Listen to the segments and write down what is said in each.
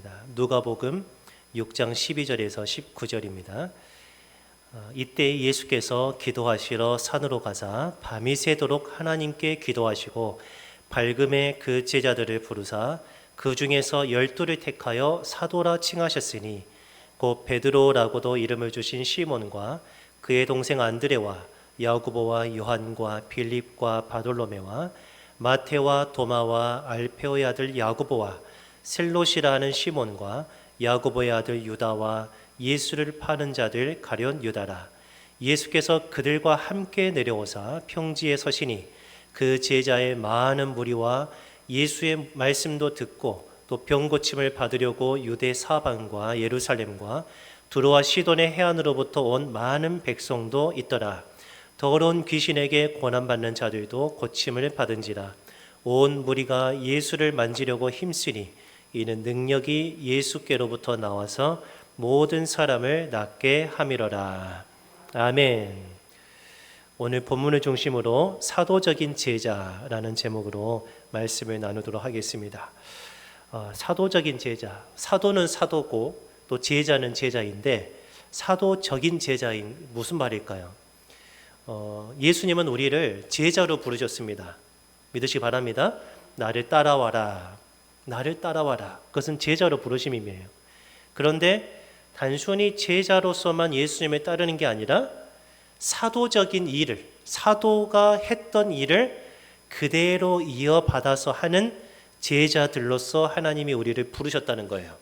하겠습니다. 누가복음 6장 12절에서 19절입니다. 이때 예수께서 기도하시러 산으로 가사 밤이 새도록 하나님께 기도하시고 밝음에 그 제자들을 부르사 그 중에서 12를 택하여 사도라 칭하셨으니 곧 베드로라고도 이름을 주신 시몬과 그의 동생 안드레와 야고보와 요한과 빌립과 바돌로메와 마테와 도마와 알페오의 아들 야고보와 셀롯이라는 시몬과 야고보의 아들 유다와 예수를 파는 자들 가련 유다라. 예수께서 그들과 함께 내려오사 평지에 서시니 그 제자의 많은 무리와 예수의 말씀도 듣고 또 병 고침을 받으려고 유대 사방과 예루살렘과 두로와 시돈의 해안으로부터 온 많은 백성도 있더라. 더러운 귀신에게 고난받는 자들도 고침을 받은지라. 온 무리가 예수를 만지려고 힘쓰니 이는 능력이 예수께로부터 나와서 모든 사람을 낫게 함이러라. 아멘. 오늘 본문을 중심으로 사도적인 제자라는 제목으로 말씀을 나누도록 하겠습니다. 사도적인 제자, 사도는 사도고 또 제자는 제자인데 사도적인 제자인 무슨 말일까요? 예수님은 우리를 제자로 부르셨습니다. 믿으시기 바랍니다. 나를 따라와라. 나를 따라와라. 그것은 제자로 부르심이에요. 그런데 단순히 제자로서만 예수님을 따르는 게 아니라 사도적인 일을, 사도가 했던 일을 그대로 이어받아서 하는 제자들로서 하나님이 우리를 부르셨다는 거예요.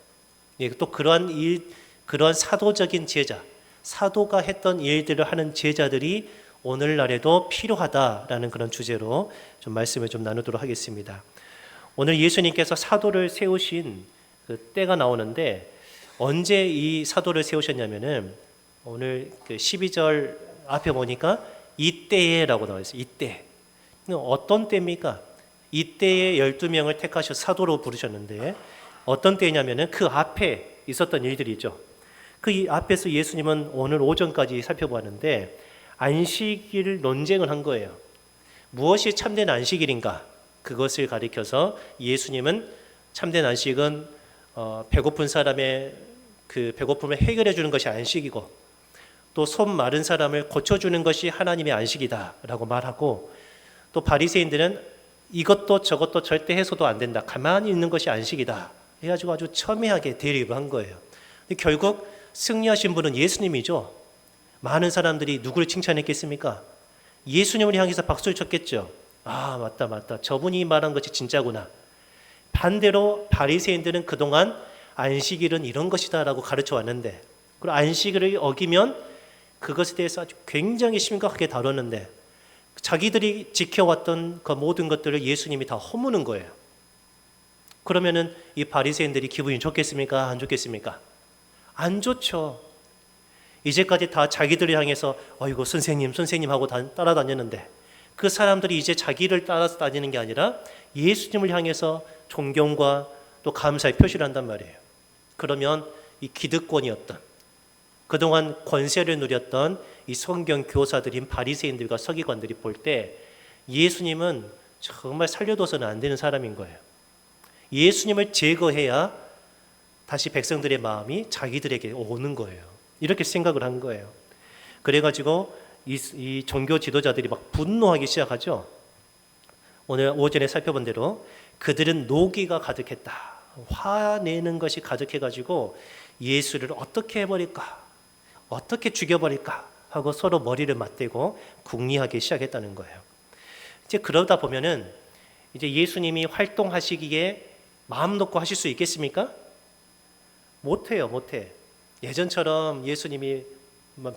또 그러한 사도적인 제자, 사도가 했던 일들을 하는 제자들이 오늘날에도 필요하다라는 그런 주제로 좀 말씀을 좀 나누도록 하겠습니다. 오늘 예수님께서 사도를 세우신 그 때가 나오는데 언제 이 사도를 세우셨냐면은 오늘 그 12절 앞에 보니까 이때에라고 나와 있어요. 이때. 어떤 때입니까? 이때에 12명을 택하셔 사도로 부르셨는데 어떤 때냐면은 그 앞에 있었던 일들이죠. 그 앞에서 예수님은 오늘 오전까지 살펴보았는데 안식일 논쟁을 한 거예요. 무엇이 참된 안식일인가? 그것을 가리켜서 예수님은 참된 안식은 배고픈 사람의 그 배고픔을 해결해 주는 것이 안식이고 또 손 마른 사람을 고쳐주는 것이 하나님의 안식이다라고 말하고 또 바리새인들은 이것도 저것도 절대 해서도 안 된다. 가만히 있는 것이 안식이다. 해가지고 아주 첨예하게 대립을 한 거예요. 근데 결국 승리하신 분은 예수님이죠. 많은 사람들이 누구를 칭찬했겠습니까? 예수님을 향해서 박수를 쳤겠죠. 아, 맞다. 저분이 말한 것이 진짜구나. 반대로 바리새인들은 그동안 안식일은 이런 것이다라고 가르쳐 왔는데 그리고 안식일을 어기면 그것에 대해서 아주 굉장히 심각하게 다뤘는데 자기들이 지켜왔던 그 모든 것들을 예수님이 다 허무는 거예요. 그러면은 이 바리새인들이 기분이 좋겠습니까? 안 좋겠습니까? 안 좋죠. 이제까지 다 자기들을 향해서 어이구 선생님 하고 따라다녔는데 그 사람들이 이제 자기를 따라서 다니는 게 아니라 예수님을 향해서 존경과 또 감사의 표시를 한단 말이에요. 그러면 이 기득권이었던 그동안 권세를 누렸던 이 성경 교사들인 바리새인들과 서기관들이 볼 때 예수님은 정말 살려둬서는 안 되는 사람인 거예요. 예수님을 제거해야 다시 백성들의 마음이 자기들에게 오는 거예요. 이렇게 생각을 한 거예요. 그래가지고 이 종교 지도자들이 막 분노하기 시작하죠. 오늘 오전에 살펴본 대로 그들은 노기가 가득했다. 화내는 것이 가득해가지고 예수를 어떻게 해버릴까? 어떻게 죽여버릴까? 하고 서로 머리를 맞대고 궁리하기 시작했다는 거예요. 이제 그러다 보면은 이제 예수님이 활동하시기에 마음 놓고 하실 수 있겠습니까? 못해요. 예전처럼 예수님이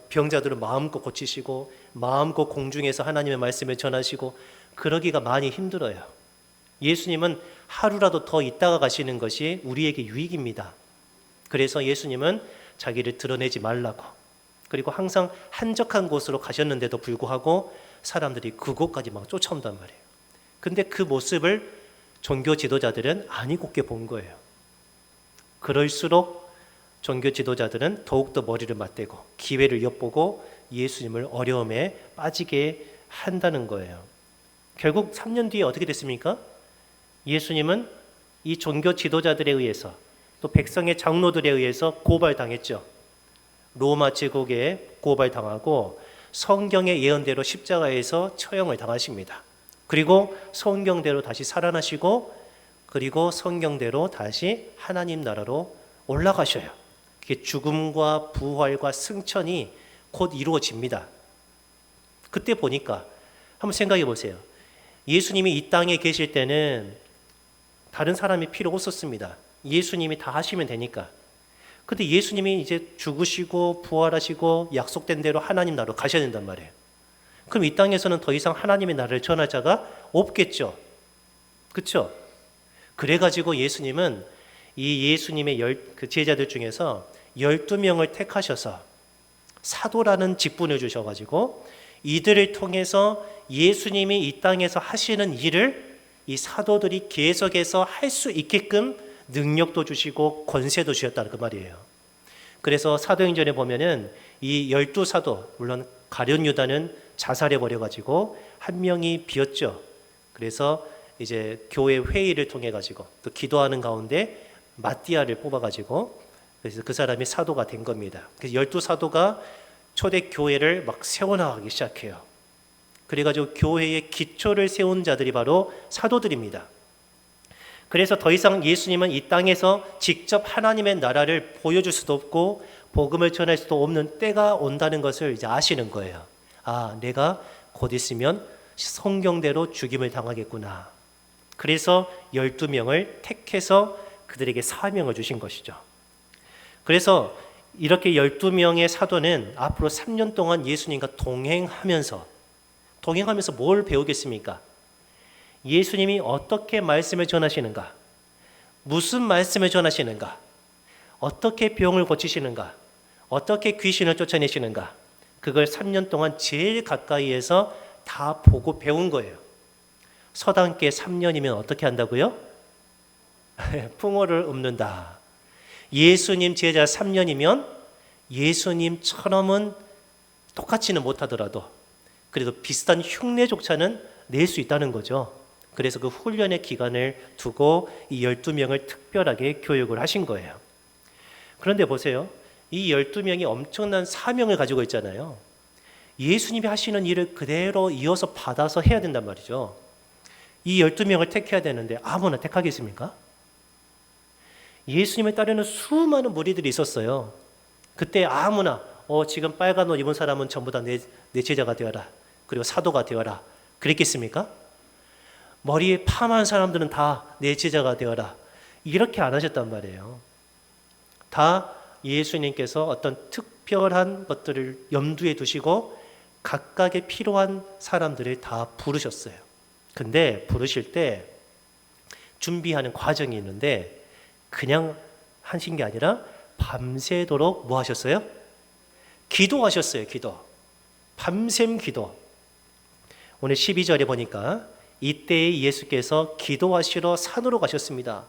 병자들을 마음껏 고치시고 마음껏 공중에서 하나님의 말씀을 전하시고 그러기가 많이 힘들어요. 예수님은 하루라도 더 있다가 가시는 것이 우리에게 유익입니다. 그래서 예수님은 자기를 드러내지 말라고 그리고 항상 한적한 곳으로 가셨는데도 불구하고 사람들이 그곳까지 막 쫓아온단 말이에요. 근데 그 모습을 종교 지도자들은 안이 곱게 본 거예요. 그럴수록 종교 지도자들은 더욱더 머리를 맞대고 기회를 엿보고 예수님을 어려움에 빠지게 한다는 거예요. 결국 3년 뒤에 어떻게 됐습니까? 예수님은 이 종교 지도자들에 의해서 또 백성의 장로들에 의해서 고발당했죠. 로마 제국에 고발당하고 성경의 예언대로 십자가에서 처형을 당하십니다. 그리고 성경대로 다시 살아나시고 그리고 성경대로 다시 하나님 나라로 올라가셔요. 그게 죽음과 부활과 승천이 곧 이루어집니다. 그때 보니까 한번 생각해 보세요. 예수님이 이 땅에 계실 때는 다른 사람이 필요 없었습니다. 예수님이 다 하시면 되니까. 근데 예수님이 이제 죽으시고 부활하시고 약속된 대로 하나님 나라로 가셔야 된단 말이에요. 그럼 이 땅에서는 더 이상 하나님의 나라를 전할 자가 없겠죠. 그렇죠? 그래가지고 예수님은 이 예수님의 그 제자들 중에서 12명을 택하셔서 사도라는 직분을 주셔가지고 이들을 통해서 예수님이 이 땅에서 하시는 일을 이 사도들이 계속해서 할 수 있게끔 능력도 주시고 권세도 주셨다는 그 말이에요. 그래서 사도행전에 보면은 이 12사도, 물론 가룟 유다는 자살해 버려가지고 한 명이 비었죠. 그래서 이제 교회 회의를 통해 가지고 또 기도하는 가운데 마띠아를 뽑아가지고 그래서 그 사람이 사도가 된 겁니다. 그래서 12사도가 초대 교회를 막 세워나가기 시작해요. 그래가지고 교회의 기초를 세운 자들이 바로 사도들입니다. 그래서 더 이상 예수님은 이 땅에서 직접 하나님의 나라를 보여줄 수도 없고 복음을 전할 수도 없는 때가 온다는 것을 이제 아시는 거예요. 아, 내가 곧 있으면 성경대로 죽임을 당하겠구나. 그래서 12명을 택해서 그들에게 사명을 주신 것이죠. 그래서 이렇게 12명의 사도는 앞으로 3년 동안 예수님과 동행하면서 뭘 배우겠습니까? 예수님이 어떻게 말씀을 전하시는가? 무슨 말씀을 전하시는가? 어떻게 병을 고치시는가? 어떻게 귀신을 쫓아내시는가? 그걸 3년 동안 제일 가까이에서 다 보고 배운 거예요. 서당계 3년이면 어떻게 한다고요? 풍어를 읊는다. 예수님 제자 3년이면 예수님처럼은 똑같이는 못하더라도 그래도 비슷한 흉내조차는 낼 수 있다는 거죠. 그래서 그 훈련의 기간을 두고 이 12명을 특별하게 교육을 하신 거예요. 그런데 보세요. 이 12명이 엄청난 사명을 가지고 있잖아요. 예수님이 하시는 일을 그대로 이어서 받아서 해야 된단 말이죠. 이 12명을 택해야 되는데 아무나 택하겠습니까? 예수님을 따르는 수많은 무리들이 있었어요. 그때 아무나 지금 빨간 옷 입은 사람은 전부 다 내 제자가 되어라. 그리고 사도가 되어라. 그랬겠습니까? 머리에 파마한 사람들은 다 내 제자가 되어라. 이렇게 안 하셨단 말이에요. 다 예수님께서 어떤 특별한 것들을 염두에 두시고 각각의 필요한 사람들을 다 부르셨어요. 근데 부르실 때 준비하는 과정이 있는데 그냥 하신 게 아니라 밤새도록 뭐 하셨어요? 기도하셨어요. 기도. 밤샘 기도. 오늘 12절에 보니까 이때에 예수께서 기도하시러 산으로 가셨습니다.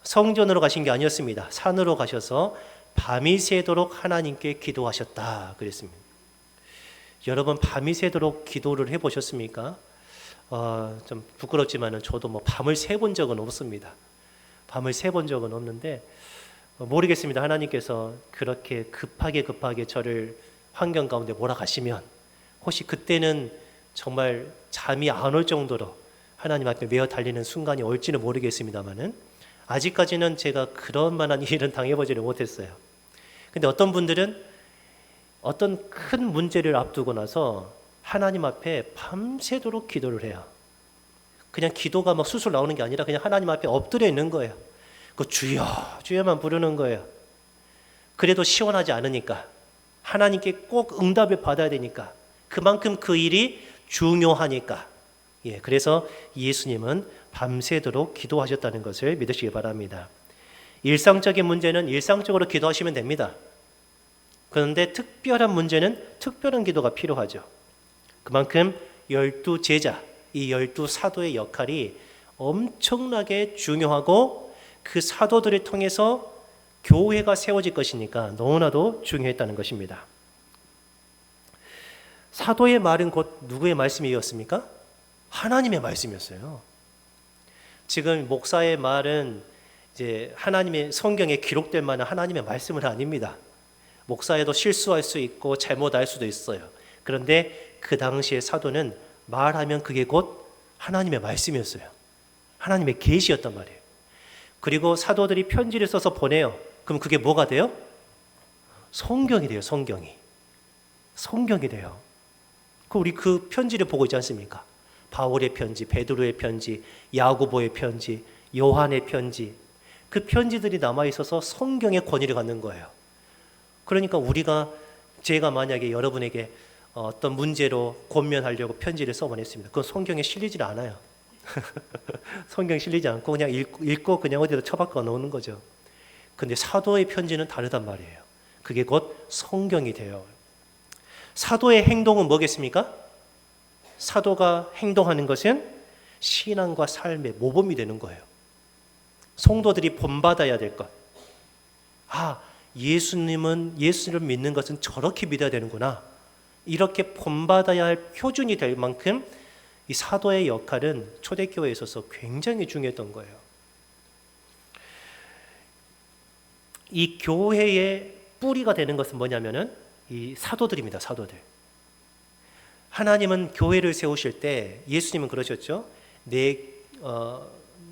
성전으로 가신 게 아니었습니다. 산으로 가셔서 밤이 새도록 하나님께 기도하셨다 그랬습니다. 여러분 밤이 새도록 기도를 해보셨습니까? 좀 부끄럽지만 저도 밤을 새본 적은 없습니다. 밤을 새본 적은 없는데 모르겠습니다. 하나님께서 그렇게 급하게 저를 환경 가운데 몰아가시면 혹시 그때는 정말 잠이 안 올 정도로 하나님 앞에 메어 달리는 순간이 올지는 모르겠습니다만은 아직까지는 제가 그런 만한 일은 당해보지를 못했어요. 근데 어떤 분들은 어떤 큰 문제를 앞두고 나서 하나님 앞에 밤새도록 기도를 해요. 그냥 기도가 막 술술 나오는 게 아니라 그냥 하나님 앞에 엎드려 있는 거예요. 그 주여 주여만 부르는 거예요. 그래도 시원하지 않으니까 하나님께 꼭 응답을 받아야 되니까 그만큼 그 일이 중요하니까 그래서 예수님은 밤새도록 기도하셨다는 것을 믿으시기 바랍니다. 일상적인 문제는 일상적으로 기도하시면 됩니다. 그런데 특별한 문제는 특별한 기도가 필요하죠. 그만큼 12제자, 이 12사도의 역할이 엄청나게 중요하고 그 사도들을 통해서 교회가 세워질 것이니까 너무나도 중요했다는 것입니다. 사도의 말은 곧 누구의 말씀이었습니까? 하나님의 말씀이었어요. 지금 목사의 말은 이제 하나님의 성경에 기록될 만한 하나님의 말씀은 아닙니다. 목사에도 실수할 수 있고 잘못할 수도 있어요. 그런데 그 당시에 사도는 말하면 그게 곧 하나님의 말씀이었어요. 하나님의 계시였단 말이에요. 그리고 사도들이 편지를 써서 보내요. 그럼 그게 뭐가 돼요? 성경이 돼요. 성경이 돼요. 우리 그 편지를 보고 있지 않습니까? 바울의 편지, 베드로의 편지, 야고보의 편지, 요한의 편지, 그 편지들이 남아 있어서 성경의 권위를 갖는 거예요. 그러니까 제가 만약에 여러분에게 어떤 문제로 권면하려고 편지를 써보냈습니다. 그건 성경에 실리지 않아요. 성경에 실리지 않고 그냥 읽고 그냥 어디다 처박아 놓는 거죠. 근데 사도의 편지는 다르단 말이에요. 그게 곧 성경이 돼요. 사도의 행동은 뭐겠습니까? 사도가 행동하는 것은 신앙과 삶의 모범이 되는 거예요. 성도들이 본받아야 될 것. 예수를 믿는 것은 저렇게 믿어야 되는구나. 이렇게 본받아야 할 표준이 될 만큼 이 사도의 역할은 초대교회에 있어서 굉장히 중요했던 거예요. 이 교회의 뿌리가 되는 것은 뭐냐면은 이 사도들입니다. 사도들. 하나님은 교회를 세우실 때 예수님은 그러셨죠.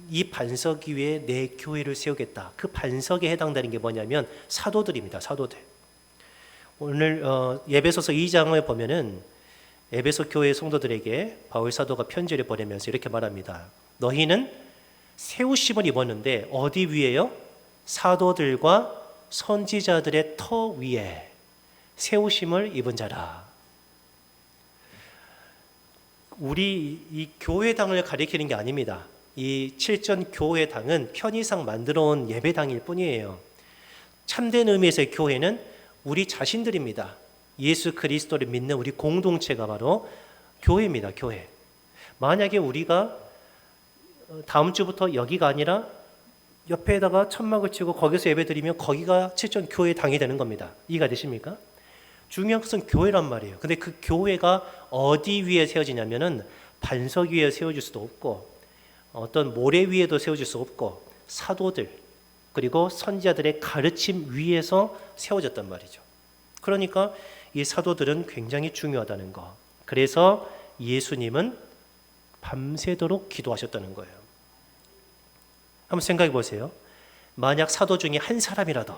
이 반석 위에 내 교회를 세우겠다. 그 반석에 해당되는 게 뭐냐면 사도들입니다. 사도들. 오늘 에베소서 2장을 보면은 에베소 교회 성도들에게 바울 사도가 편지를 보내면서 이렇게 말합니다. 너희는 세우심을 입었는데 어디 위에요? 사도들과 선지자들의 터 위에 세우심을 입은 자라. 우리 이 교회당을 가리키는 게 아닙니다. 이 칠전 교회당은 편의상 만들어 온 예배당일 뿐이에요. 참된 의미에서의 교회는 우리 자신들입니다. 예수 그리스도를 믿는 우리 공동체가 바로 교회입니다. 교회. 만약에 우리가 다음 주부터 여기가 아니라 옆에다가 천막을 치고 거기서 예배드리면 거기가 칠전 교회당이 되는 겁니다. 이해가 되십니까? 중요한 것은 교회란 말이에요. 근데 그 교회가 어디 위에 세워지냐면은 반석 위에 세워질 수도 없고 어떤 모래 위에도 세워질 수 없고 사도들 그리고 선지자들의 가르침 위에서 세워졌단 말이죠. 그러니까 이 사도들은 굉장히 중요하다는 거. 그래서 예수님은 밤새도록 기도하셨다는 거예요. 한번 생각해 보세요. 만약 사도 중에 한 사람이라도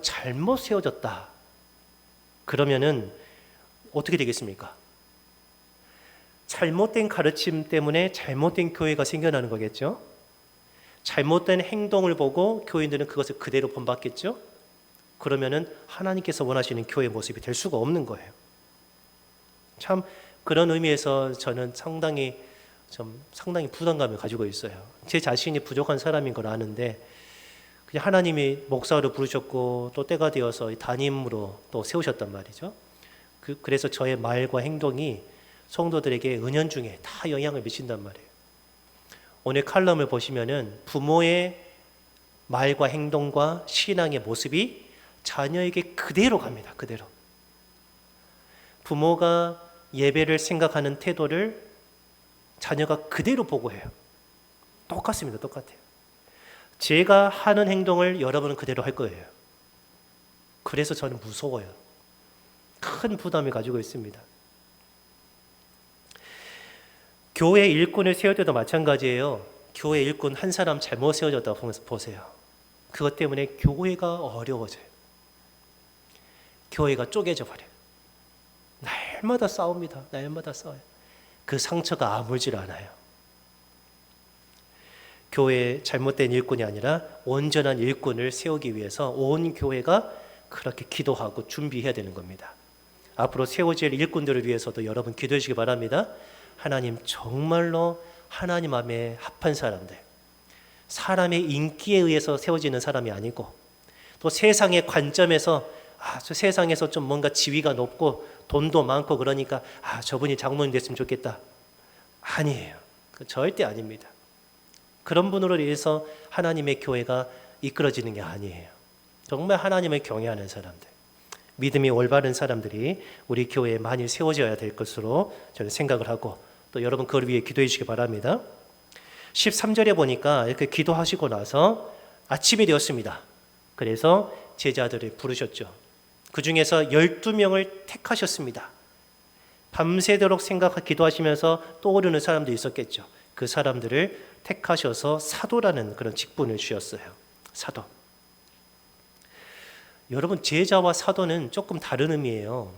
잘못 세워졌다. 그러면은 어떻게 되겠습니까? 잘못된 가르침 때문에 잘못된 교회가 생겨나는 거겠죠. 잘못된 행동을 보고 교인들은 그것을 그대로 본받겠죠. 그러면은 하나님께서 원하시는 교회 모습이 될 수가 없는 거예요. 참 그런 의미에서 저는 상당히 부담감을 가지고 있어요. 제 자신이 부족한 사람인 걸 아는데 그냥 하나님이 목사로 부르셨고 또 때가 되어서 담임으로 또 세우셨단 말이죠. 그래서 저의 말과 행동이 성도들에게 은연중에 다 영향을 미친단 말이에요. 오늘 칼럼을 보시면은 부모의 말과 행동과 신앙의 모습이 자녀에게 그대로 갑니다. 그대로. 부모가 예배를 생각하는 태도를 자녀가 그대로 보고 해요. 똑같습니다. 똑같아요. 제가 하는 행동을 여러분은 그대로 할 거예요. 그래서 저는 무서워요. 큰 부담을 가지고 있습니다. 교회 일꾼을 세울 때도 마찬가지예요. 교회 일꾼 한 사람 잘못 세워졌다고 보세요. 그것 때문에 교회가 어려워져요. 교회가 쪼개져 버려요. 날마다 싸웁니다. 날마다 싸워요. 그 상처가 아물질 않아요. 교회에 잘못된 일꾼이 아니라 온전한 일꾼을 세우기 위해서 온 교회가 그렇게 기도하고 준비해야 되는 겁니다. 앞으로 세워질 일꾼들을 위해서도 여러분 기도해 주시기 바랍니다. 하나님 정말로 하나님 마음에 합한 사람들, 사람의 인기에 의해서 세워지는 사람이 아니고 또 세상의 관점에서 저 세상에서 좀 뭔가 지위가 높고 돈도 많고 그러니까 저분이 장로님 됐으면 좋겠다. 아니에요. 절대 아닙니다. 그런 분으로 인해서 하나님의 교회가 이끌어지는 게 아니에요. 정말 하나님을 경외하는 사람들, 믿음이 올바른 사람들이 우리 교회에 많이 세워져야 될 것으로 저는 생각을 하고 또 여러분 그걸 위해 기도해 주시기 바랍니다. 13절에 보니까 이렇게 기도하시고 나서 아침이 되었습니다. 그래서 제자들을 부르셨죠. 그 중에서 12명을 택하셨습니다. 밤새도록 기도하시면서 떠오르는 사람도 있었겠죠. 그 사람들을 택하셔서 사도라는 그런 직분을 주셨어요. 사도. 여러분, 제자와 사도는 조금 다른 의미예요.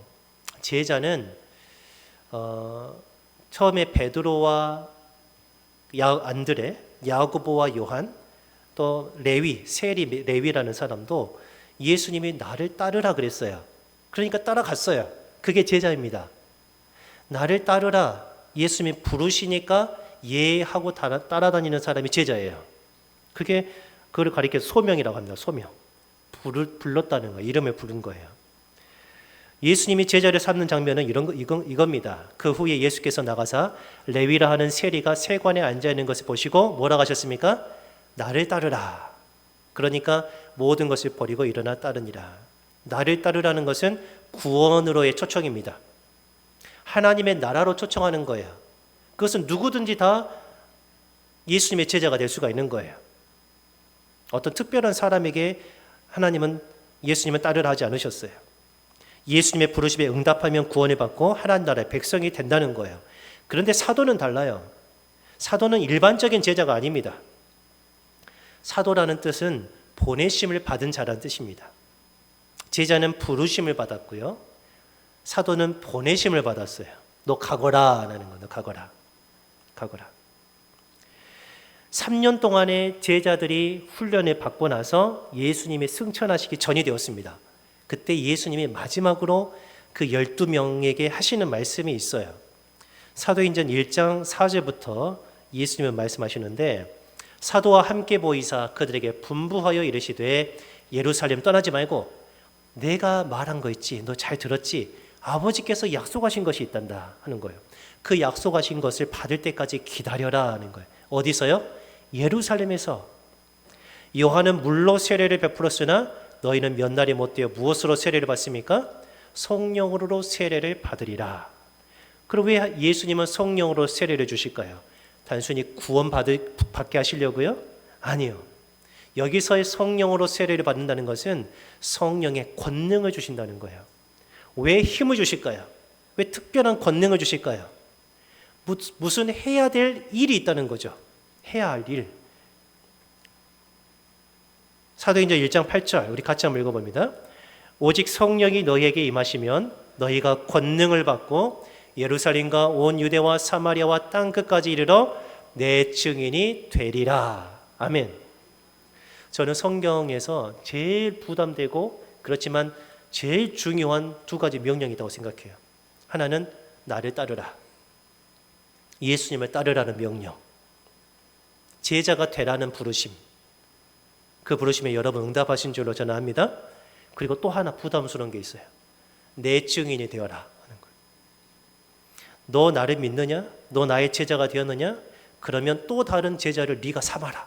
제자는 처음에 베드로와 안드레, 야고보와 요한, 또 레위라는 사람도 예수님이 나를 따르라 그랬어요. 그러니까 따라갔어요. 그게 제자입니다. 나를 따르라, 예수님이 부르시니까 예하고 따라다니는 사람이 제자예요. 그걸 가리켜 소명이라고 합니다. 소명. 불렀다는 거예요. 이름을 부른 거예요. 예수님이 제자를 삼는 장면은 이겁니다. 그 후에 예수께서 나가사 레위라 하는 세리가 세관에 앉아 있는 것을 보시고 뭐라고 하셨습니까? 나를 따르라. 그러니까 모든 것을 버리고 일어나 따르니라. 나를 따르라는 것은 구원으로의 초청입니다. 하나님의 나라로 초청하는 거예요. 그것은 누구든지 다 예수님의 제자가 될 수가 있는 거예요. 어떤 특별한 사람에게 예수님은 따르라 하지 않으셨어요. 예수님의 부르심에 응답하면 구원을 받고 하나님 나라의 백성이 된다는 거예요. 그런데 사도는 달라요. 사도는 일반적인 제자가 아닙니다. 사도라는 뜻은 보내심을 받은 자라는 뜻입니다. 제자는 부르심을 받았고요. 사도는 보내심을 받았어요. 너 가거라 하는 거예요. 너 가거라. 3년 동안의 제자들이 훈련을 받고 나서 예수님이 승천하시기 전이 되었습니다. 그때 예수님이 마지막으로 그 12명에게 하시는 말씀이 있어요. 사도행전 1장 4절부터 예수님은 말씀하시는데, 사도와 함께 보이사 그들에게 분부하여 이르시되 예루살렘 떠나지 말고 내가 말한 거 있지, 너 잘 들었지, 아버지께서 약속하신 것이 있단다 하는 거예요. 그 약속하신 것을 받을 때까지 기다려라 하는 거예요. 어디서요? 예루살렘에서. 요한은 물로 세례를 베풀었으나 너희는 몇 날이 못되어 무엇으로 세례를 받습니까? 성령으로 세례를 받으리라. 그럼 왜 예수님은 성령으로 세례를 주실까요? 단순히 받게 하시려고요? 아니요. 여기서의 성령으로 세례를 받는다는 것은 성령의 권능을 주신다는 거예요. 왜 힘을 주실까요? 왜 특별한 권능을 주실까요? 무슨 해야 될 일이 있다는 거죠. 해야 할 일. 사도행전 1장 8절 우리 같이 한번 읽어봅니다. 오직 성령이 너희에게 임하시면 너희가 권능을 받고 예루살렘과 온 유대와 사마리아와 땅끝까지 이르러 내 증인이 되리라. 아멘. 저는 성경에서 제일 부담되고 그렇지만 제일 중요한 두 가지 명령이 있다고 생각해요. 하나는 나를 따르라. 예수님을 따르라는 명령. 제자가 되라는 부르심. 그 부르심에 여러분 응답하신 줄로 저는 압니다. 그리고 또 하나 부담스러운 게 있어요. 내 증인이 되어라 하는 거예요. 너 나를 믿느냐? 너 나의 제자가 되었느냐? 그러면 또 다른 제자를 네가 삼아라.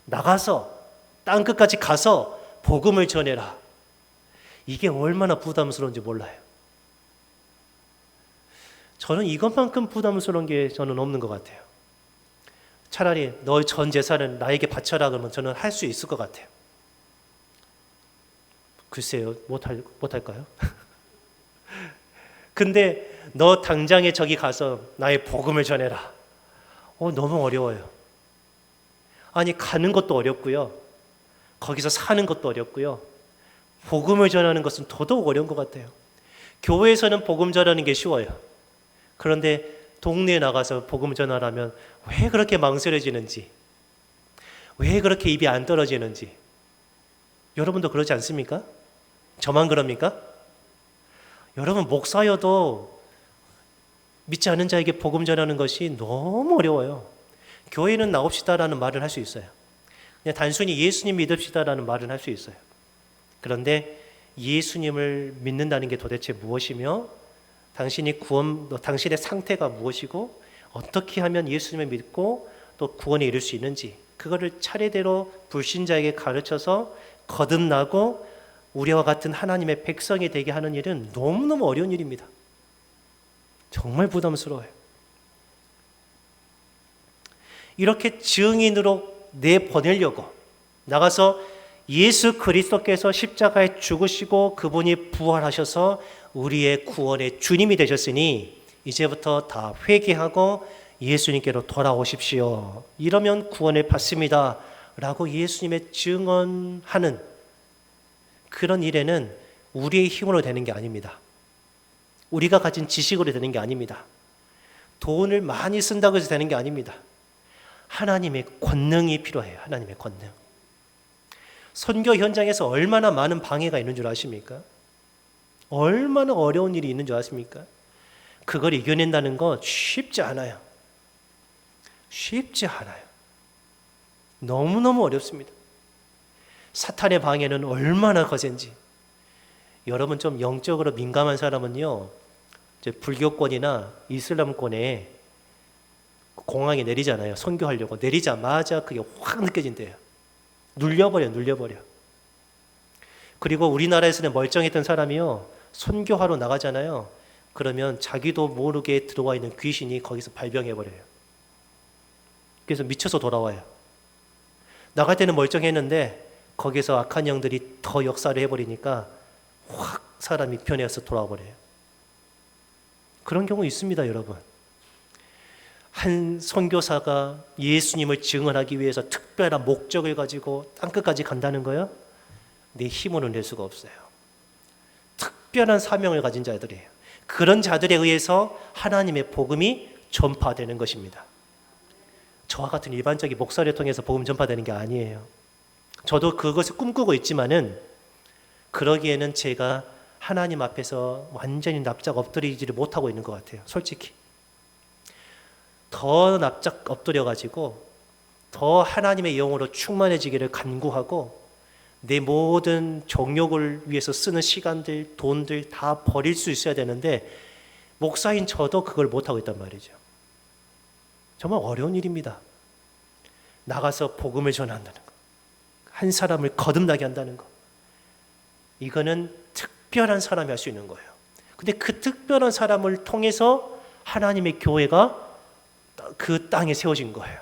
나가서 땅끝까지 가서 복음을 전해라. 이게 얼마나 부담스러운지 몰라요. 저는 이것만큼 부담스러운 게 저는 없는 것 같아요. 차라리 너의 전 재산을 나에게 바쳐라 그러면 저는 할 수 있을 것 같아요. 글쎄요, 못할까요? 근데 너 당장에 저기 가서 나의 복음을 전해라. 너무 어려워요. 아니, 가는 것도 어렵고요. 거기서 사는 것도 어렵고요. 복음을 전하는 것은 더더욱 어려운 것 같아요. 교회에서는 복음 전하는 게 쉬워요. 그런데 동네에 나가서 복음 전하라면 왜 그렇게 망설여지는지, 왜 그렇게 입이 안 떨어지는지. 여러분도 그러지 않습니까? 저만 그럽니까? 여러분, 목사여도 믿지 않는 자에게 복음 전하는 것이 너무 어려워요. 교회는 나옵시다라는 말을 할 수 있어요. 그냥 단순히 예수님 믿읍시다라는 말을 할 수 있어요. 그런데 예수님을 믿는다는 게 도대체 무엇이며 당신의 상태가 무엇이고 어떻게 하면 예수님을 믿고 또 구원에 이를 수 있는지 그거를 차례대로 불신자에게 가르쳐서 거듭나고 우리와 같은 하나님의 백성이 되게 하는 일은 너무너무 어려운 일입니다. 정말 부담스러워요. 이렇게 증인으로 내보내려고 나가서 예수 그리스도께서 십자가에 죽으시고 그분이 부활하셔서 우리의 구원의 주님이 되셨으니 이제부터 다 회개하고 예수님께로 돌아오십시오. 이러면 구원을 받습니다. 라고 예수님의 증언하는 그런 일에는 우리의 힘으로 되는 게 아닙니다. 우리가 가진 지식으로 되는 게 아닙니다. 돈을 많이 쓴다고 해서 되는 게 아닙니다. 하나님의 권능이 필요해요. 하나님의 권능. 선교 현장에서 얼마나 많은 방해가 있는 줄 아십니까? 얼마나 어려운 일이 있는 줄 아십니까? 그걸 이겨낸다는 거 쉽지 않아요. 쉽지 않아요. 너무너무 어렵습니다. 사탄의 방해는 얼마나 거센지. 여러분 좀 영적으로 민감한 사람은요, 이제 불교권이나 이슬람권에 공항에 내리잖아요. 선교하려고 내리자마자 그게 확 느껴진대요. 눌려버려. 그리고 우리나라에서는 멀쩡했던 사람이요, 선교하러 나가잖아요. 그러면 자기도 모르게 들어와 있는 귀신이 거기서 발병해버려요. 그래서 미쳐서 돌아와요. 나갈 때는 멀쩡했는데 거기서 악한 영들이 더 역사를 해버리니까 확 사람이 변해서 돌아와 버려요. 그런 경우 있습니다, 여러분. 한 선교사가 예수님을 증언하기 위해서 특별한 목적을 가지고 땅끝까지 간다는 거요? 내 힘으로는 낼 수가 없어요. 특별한 사명을 가진 자들이에요. 그런 자들에 의해서 하나님의 복음이 전파되는 것입니다. 저와 같은 일반적인 목사를 통해서 복음 전파되는 게 아니에요. 저도 그것을 꿈꾸고 있지만은 그러기에는 제가 하나님 앞에서 완전히 납작 엎드리지를 못하고 있는 것 같아요. 솔직히. 더 납작 엎드려가지고 더 하나님의 영으로 충만해지기를 간구하고 내 모든 정욕을 위해서 쓰는 시간들, 돈들 다 버릴 수 있어야 되는데 목사인 저도 그걸 못하고 있단 말이죠. 정말 어려운 일입니다. 나가서 복음을 전한다는 거. 한 사람을 거듭나게 한다는 거. 이거는 특별한 사람이 할 수 있는 거예요. 근데 그 특별한 사람을 통해서 하나님의 교회가 그 땅에 세워진 거예요.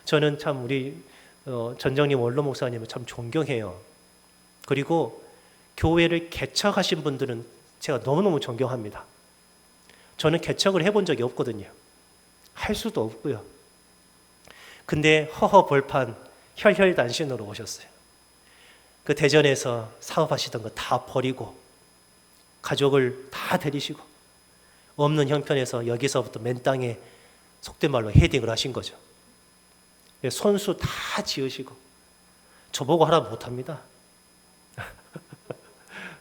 저는 참 우리 전정님 원로 목사님을 참 존경해요. 그리고 교회를 개척하신 분들은 제가 너무너무 존경합니다. 저는 개척을 해본 적이 없거든요. 할 수도 없고요. 근데 허허벌판 혈혈단신으로 오셨어요. 그 대전에서 사업하시던 거 다 버리고 가족을 다 데리시고 없는 형편에서 여기서부터 맨 땅에 속된 말로 헤딩을 하신 거죠. 손수 다 지으시고 저보고 하라면 못합니다.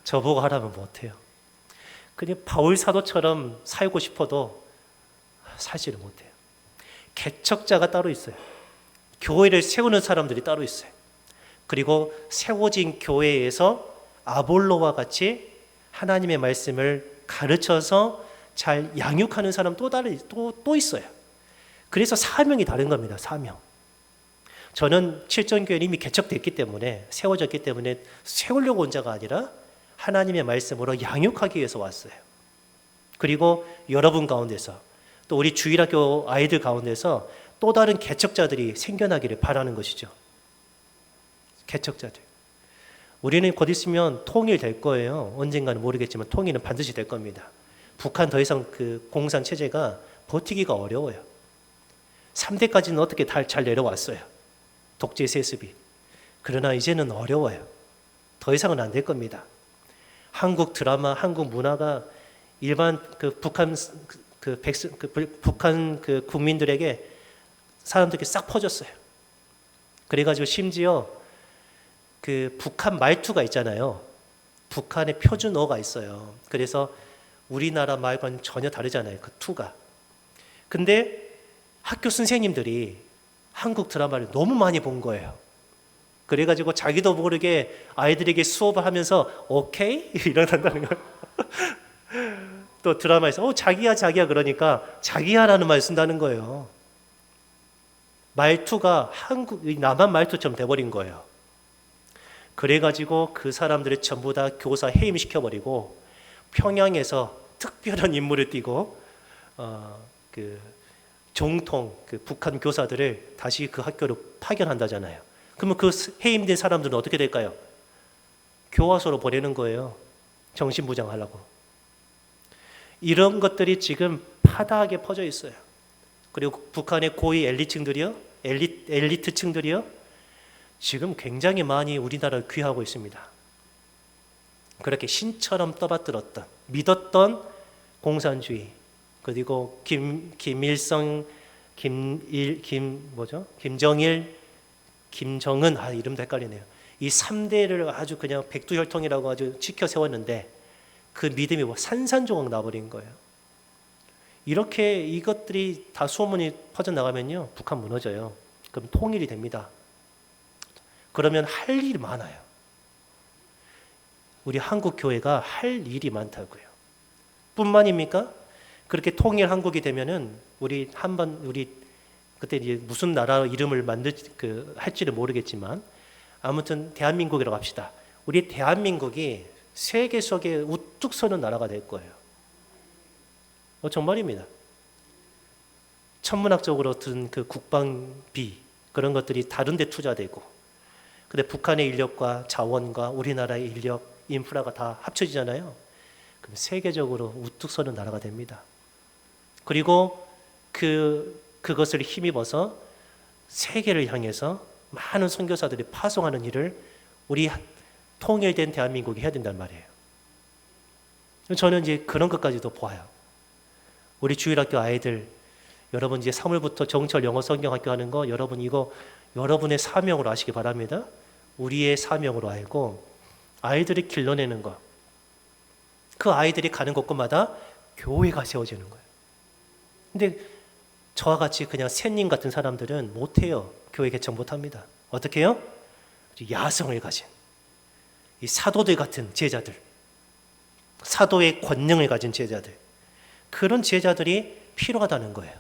저보고 하라면 못해요. 그냥 바울 사도처럼 살고 싶어도 살지를 못해요. 개척자가 따로 있어요. 교회를 세우는 사람들이 따로 있어요. 그리고 세워진 교회에서 아볼로와 같이 하나님의 말씀을 가르쳐서 잘 양육하는 사람 또 있어요. 그래서 사명이 다른 겁니다. 사명. 저는 칠전교회는 이미 개척됐기 때문에 세워졌기 때문에 세우려고 온 자가 아니라 하나님의 말씀으로 양육하기 위해서 왔어요. 그리고 여러분 가운데서 또 우리 주일학교 아이들 가운데서 또 다른 개척자들이 생겨나기를 바라는 것이죠. 개척자들. 우리는 곧 있으면 통일될 거예요. 언젠가는 모르겠지만 통일은 반드시 될 겁니다. 북한 더 이상 그 공산 체제가 버티기가 어려워요. 3대까지는 어떻게 잘 내려왔어요. 독재 세습이. 그러나 이제는 어려워요. 더 이상은 안 될 겁니다. 한국 드라마, 한국 문화가 일반 북한 국민들에게 사람들에게 싹 퍼졌어요. 그래가지고 심지어 그 북한 말투가 있잖아요. 북한의 표준어가 있어요. 그래서 우리나라 말과는 전혀 다르잖아요. 그 투가. 근데 학교 선생님들이 한국 드라마를 너무 많이 본 거예요. 그래가지고 자기도 모르게 아이들에게 수업을 하면서 오케이? 이런다는 거예요. 또 드라마에서 자기야 그러니까 자기야라는 말 쓴다는 거예요. 말투가 남한 말투처럼 돼버린 거예요. 그래가지고 그 사람들을 전부 다 교사 해임시켜버리고 평양에서 특별한 임무를 띠고 정통 그 북한 교사들을 다시 그 학교로 파견한다잖아요. 그러면 그 해임된 사람들은 어떻게 될까요? 교화소로 보내는 거예요. 정신부장하려고. 이런 것들이 지금 파다하게 퍼져 있어요. 그리고 북한의 고위 엘리트층들이요, 지금 굉장히 많이 우리나라를 귀하고 있습니다. 그렇게 신처럼 떠받들었던, 믿었던 공산주의, 그리고 김정일, 김정은, 이름도 헷갈리네요. 이 3대를 아주 그냥 백두혈통이라고 아주 지켜 세웠는데 그 믿음이 산산조각 나버린 거예요. 이렇게 이것들이 다 소문이 퍼져나가면요, 북한 무너져요. 그럼 통일이 됩니다. 그러면 할 일이 많아요. 우리 한국 교회가 할 일이 많다고요. 뿐만입니까? 그렇게 통일 한국이 되면은 우리 그때 이제 무슨 나라 이름을 할지는 모르겠지만 아무튼 대한민국이라고 합시다. 우리 대한민국이 세계 속에 우뚝 서는 나라가 될 거예요. 정말입니다. 천문학적으로 든 그 국방비 그런 것들이 다른 데 투자되고, 근데 북한의 인력과 자원과 우리나라의 인력, 인프라가 다 합쳐지잖아요. 그럼 세계적으로 우뚝 서는 나라가 됩니다. 그리고 그것을 힘입어서 세계를 향해서 많은 선교사들이 파송하는 일을 우리 통일된 대한민국이 해야 된단 말이에요. 저는 이제 그런 것까지도 보아요. 우리 주일학교 아이들, 여러분 이제 3월부터 정철 영어 성경학교 하는 거, 여러분 이거 여러분의 사명으로 아시기 바랍니다. 우리의 사명으로 알고 아이들이 길러내는 거, 그 아이들이 가는 곳곳마다 교회가 세워지는 거예요. 근데 저와 같이 그냥 샌님 같은 사람들은 못해요. 교회 개척 못합니다. 어떻게 해요? 야성을 가진 이 사도들 같은 제자들, 사도의 권능을 가진 제자들, 그런 제자들이 필요하다는 거예요.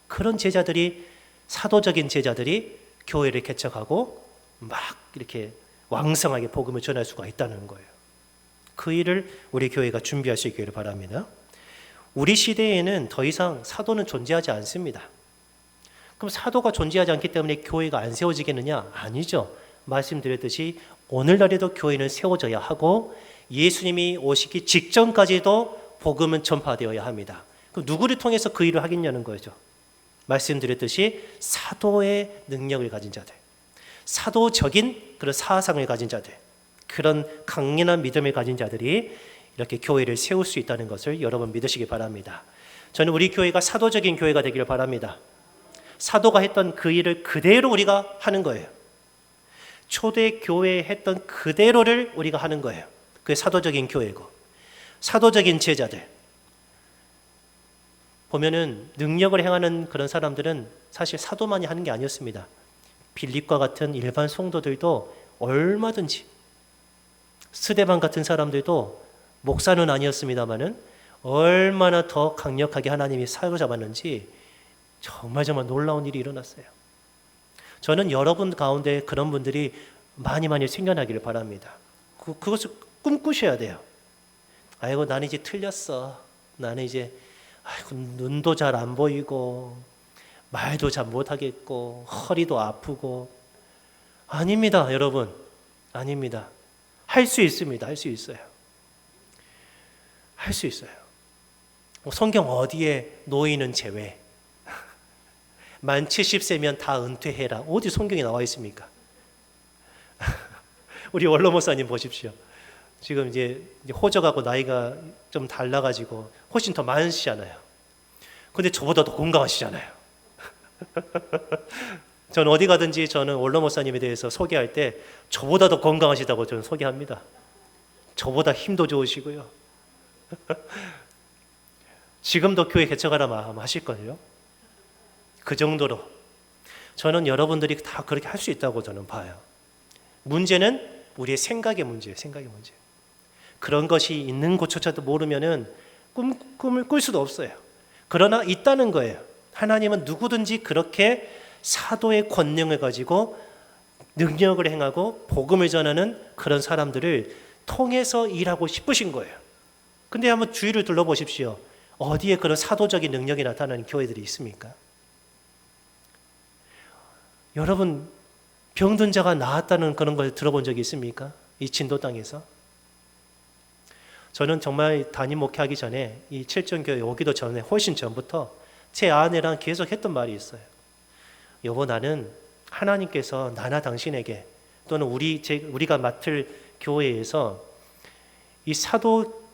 그런 제자들이, 사도적인 제자들이 교회를 개척하고 막 이렇게 왕성하게 복음을 전할 수가 있다는 거예요. 그 일을 우리 교회가 준비할 수 있기를 바랍니다. 우리 시대에는 더 이상 사도는 존재하지 않습니다. 그럼 사도가 존재하지 않기 때문에 교회가 안 세워지겠느냐? 아니죠. 말씀드렸듯이 오늘날에도 교회는 세워져야 하고 예수님이 오시기 직전까지도 복음은 전파되어야 합니다. 그럼 누구를 통해서 그 일을 하겠냐는 거죠. 말씀드렸듯이 사도의 능력을 가진 자들, 사도적인 그런 사상을 가진 자들, 그런 강인한 믿음을 가진 자들이 이렇게 교회를 세울 수 있다는 것을 여러분 믿으시기 바랍니다. 저는 우리 교회가 사도적인 교회가 되기를 바랍니다. 사도가 했던 그 일을 그대로 우리가 하는 거예요. 초대 교회에 했던 그대로를 우리가 하는 거예요. 그게 사도적인 교회고, 사도적인 제자들 보면은 능력을 행하는 그런 사람들은 사실 사도만이 하는 게 아니었습니다. 빌립과 같은 일반 성도들도 얼마든지, 스데반 같은 사람들도 목사는 아니었습니다마는 얼마나 더 강력하게 하나님이 사로잡았는지 정말 놀라운 일이 일어났어요. 저는 여러분 가운데 그런 분들이 많이 생겨나기를 바랍니다. 그것을 꿈꾸셔야 돼요. 아이고 나는 이제 틀렸어. 나는 이제 눈도 잘 안 보이고 말도 잘 못하겠고 허리도 아프고. 아닙니다, 여러분. 아닙니다. 할 수 있습니다. 할 수 있어요. 할 수 있어요. 성경 어디에 노인은 제외, 만 70세면 다 은퇴해라, 어디 성경에 나와 있습니까? 우리 원로 목사님 보십시오. 지금 이제 호적하고 나이가 좀 달라가지고 훨씬 더 많으시잖아요. 근데 저보다 더 건강하시잖아요. 저는 어디 가든지 저는 원로 목사님에 대해서 소개할 때 저보다 더 건강하시다고 저는 소개합니다. 저보다 힘도 좋으시고요. 지금도 교회 개척하라 하실 거예요. 그 정도로 저는 여러분들이 다 그렇게 할 수 있다고 저는 봐요. 문제는 우리의 생각의 문제예요. 생각의 문제. 그런 것이 있는 것조차도 모르면은 꿈을 꿀 수도 없어요. 그러나 있다는 거예요. 하나님은 누구든지 그렇게 사도의 권능을 가지고 능력을 행하고 복음을 전하는 그런 사람들을 통해서 일하고 싶으신 거예요. 근데 한번 주위를 둘러보십시오. 어디에 그런 사도적인 능력이 나타나는 교회들이 있습니까? 여러분, 병든 자가 나았다는 그런 걸 들어본 적이 있습니까? 이 진도 땅에서. 저는 정말 담임 목회하기 전에 이 칠전교회 오기도 전에 훨씬 전부터 제 아내랑 계속 했던 말이 있어요. 여보, 나는 하나님께서 나나 당신에게 또는 우리가 맡을 교회에서 이 사도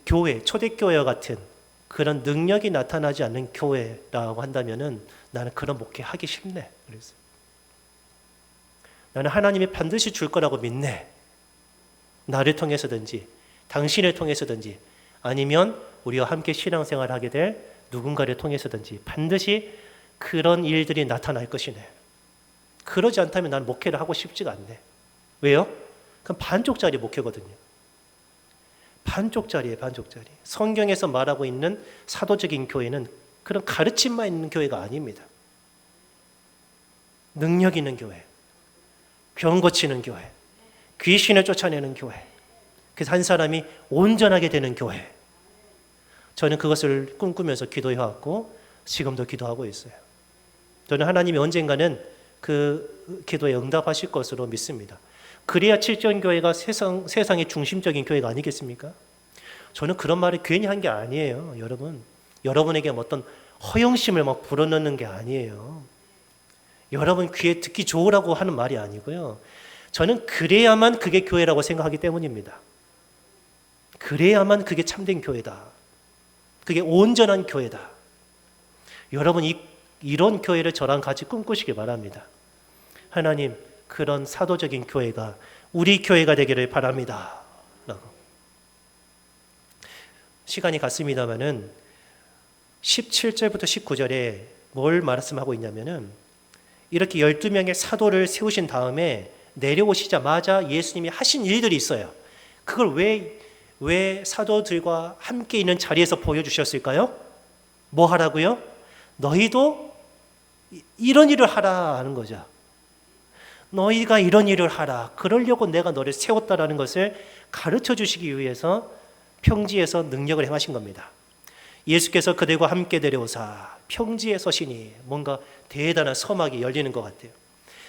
교회, 초대교회와 같은 그런 능력이 나타나지 않는 교회라고 한다면은 나는 그런 목회 하기 싫네. 그래서 나는 하나님이 반드시 줄 거라고 믿네. 나를 통해서든지 당신을 통해서든지 아니면 우리와 함께 신앙생활을 하게 될 누군가를 통해서든지 반드시 그런 일들이 나타날 것이네. 그러지 않다면 나는 목회를 하고 싶지가 않네. 왜요? 그럼 반쪽짜리 목회거든요. 반쪽짜리예요, 반쪽짜리. 성경에서 말하고 있는 사도적인 교회는 그런 가르침만 있는 교회가 아닙니다. 능력 있는 교회, 병 고치는 교회, 귀신을 쫓아내는 교회, 그래서 한 사람이 온전하게 되는 교회. 저는 그것을 꿈꾸면서 기도해왔고 지금도 기도하고 있어요. 저는 하나님이 언젠가는 그 기도에 응답하실 것으로 믿습니다. 그래야 칠전교회가 세상의 중심적인 교회가 아니겠습니까? 저는 그런 말을 괜히 한 게 아니에요. 여러분에게 어떤 허영심을 막 불어넣는 게 아니에요. 여러분 귀에 듣기 좋으라고 하는 말이 아니고요. 저는 그래야만 그게 교회라고 생각하기 때문입니다. 그래야만 그게 참된 교회다. 그게 온전한 교회다. 여러분 이런 교회를 저랑 같이 꿈꾸시기 바랍니다. 하나님, 그런 사도적인 교회가 우리 교회가 되기를 바랍니다. 라고. 시간이 갔습니다마는 17절부터 19절에 뭘 말씀하고 있냐면은 이렇게 12명의 사도를 세우신 다음에 내려오시자마자 예수님이 하신 일들이 있어요. 그걸 왜 사도들과 함께 있는 자리에서 보여주셨을까요? 뭐 하라고요? 너희도 이런 일을 하라 하는 거죠. 너희가 이런 일을 하라. 그러려고 내가 너를 세웠다라는 것을 가르쳐 주시기 위해서 평지에서 능력을 행하신 겁니다. 예수께서 그들과 함께 내려오사 평지에 서시니 뭔가 대단한 서막이 열리는 것 같아요.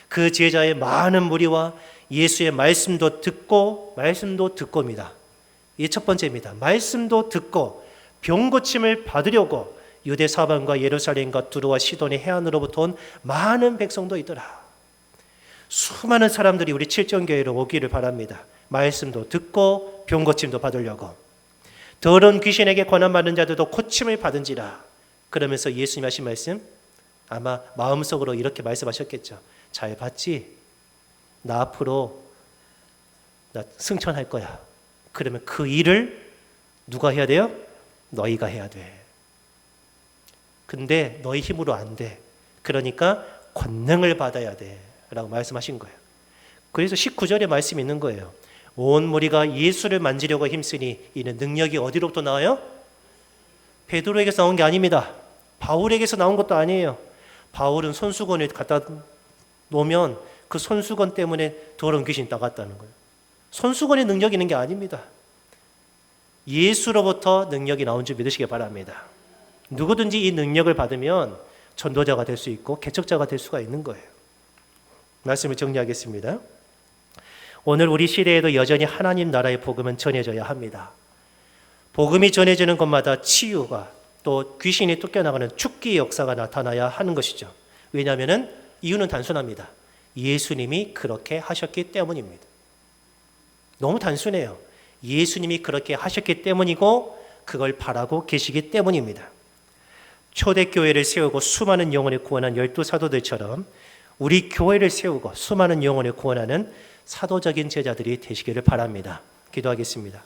그 제자의 많은 무리와 예수의 말씀도 듣고입니다. 이 첫 번째입니다. 말씀도 듣고 병 고침을 받으려고 유대 사방과 예루살렘과 두루와 시돈의 해안으로부터 온 많은 백성도 있더라. 수많은 사람들이 우리 칠전교회로 오기를 바랍니다. 말씀도 듣고 병 고침도 받으려고. 더러운 귀신에게 권한받는 자들도 고침을 받은지라. 그러면서 예수님 하신 말씀 아마 마음속으로 이렇게 말씀하셨겠죠. 잘 봤지? 나 앞으로 나 승천할 거야. 그러면 그 일을 누가 해야 돼요? 너희가 해야 돼. 근데 너희 힘으로 안 돼. 그러니까 권능을 받아야 돼 라고 말씀하신 거예요. 그래서 19절에 말씀이 있는 거예요. 온 무리가 예수를 만지려고 힘쓰니 이는 능력이 어디로부터 나와요? 베드로에게서 나온 게 아닙니다. 바울에게서 나온 것도 아니에요. 바울은 손수건을 갖다 놓으면 그 손수건 때문에 더러운 귀신이 나갔다는 거예요. 손수건에 능력이 있는 게 아닙니다. 예수로부터 능력이 나온 줄 믿으시기 바랍니다. 누구든지 이 능력을 받으면 전도자가 될 수 있고 개척자가 될 수가 있는 거예요. 말씀을 정리하겠습니다. 오늘 우리 시대에도 여전히 하나님 나라의 복음은 전해져야 합니다. 복음이 전해지는 곳마다 치유가 또 귀신이 쫓겨나가는 축기의 역사가 나타나야 하는 것이죠. 왜냐하면 이유는 단순합니다. 예수님이 그렇게 하셨기 때문입니다. 너무 단순해요. 예수님이 그렇게 하셨기 때문이고 그걸 바라고 계시기 때문입니다. 초대교회를 세우고 수많은 영혼을 구원한 12사도들처럼 우리 교회를 세우고 수많은 영혼을 구원하는 사도적인 제자들이 되시기를 바랍니다. 기도하겠습니다.